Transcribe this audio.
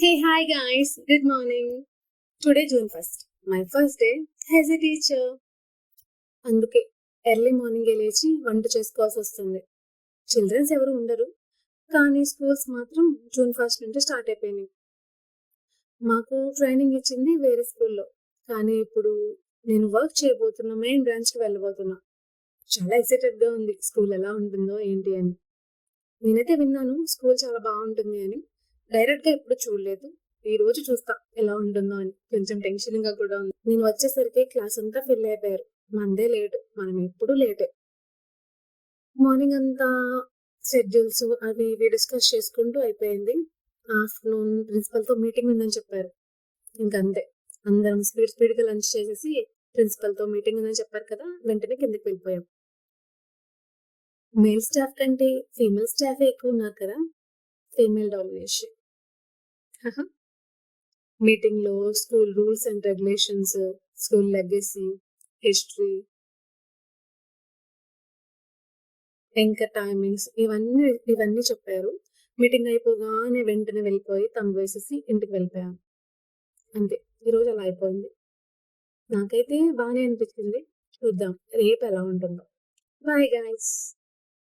Hey, hi guys, good morning. Today, June 1st, my first day as a teacher. అందుకే early morning లేచి వంట చేసుకోవాల్సి వస్తుంది. Children's ఎవరు ఉండరు, కానీ స్కూల్స్ మాత్రం జూన్ 1st నుంచి స్టార్ట్ అయిపోయినాయి. మాకు ట్రైనింగ్ ఇచ్చింది వేరే స్కూల్లో, కానీ ఇప్పుడు నేను వర్క్ చేయబోతున్న మెయిన్ బ్రాంచ్కి వెళ్ళబోతున్నా. చాలా ఎక్సైటెడ్గా ఉంది స్కూల్ ఎలా ఉంటుందో ఏంటి అని. నేనైతే విన్నాను స్కూల్ చాలా బాగుంటుంది అని. డైరెక్ట్గా ఎప్పుడు చూడలేదు. ఈ రోజు చూస్తా ఎలా ఉంటుందో అని. కొంచెం టెన్షన్ గా కూడా ఉంది. నేను వచ్చేసరికి క్లాస్ అంతా ఫిల్ అయిపోయారు. మందే లేట్, మనం ఎప్పుడు లేటే. మార్నింగ్ అంతా షెడ్యూల్స్ అవి ఇవి డిస్కస్ చేసుకుంటూ అయిపోయింది. ఆఫ్టర్నూన్ ప్రిన్సిపల్ తో మీటింగ్ ఉందని చెప్పారు. ఇంకంతే, అందరం స్పీడ్ గా లంచ్ చేసేసి ప్రిన్సిపల్ తో మీటింగ్ ఉందని చెప్పారు కదా, వెంటనే కిందకి వెళ్ళిపోయాం. మేల్ స్టాఫ్ కంటే ఫీమేల్ స్టాఫ్ ఎక్కువ ఉన్నారు కదా, ఫీమేల్ డామినేషన్. మీటింగ్ లో school rules and regulations, school legacy, history, ఇంకా టైమింగ్స్ ఇవన్నీ చెప్పారు. మీటింగ్ అయిపోగానే వెంటనే వెళ్ళిపోయి తమ వేసేసి ఇంటికి వెళ్ళిపోయాను. అంతే, ఈరోజు అలా అయిపోయింది. నాకైతే బాగానే అనిపించింది. చూద్దాం రేపు ఎలా ఉంటుందో. Bye guys.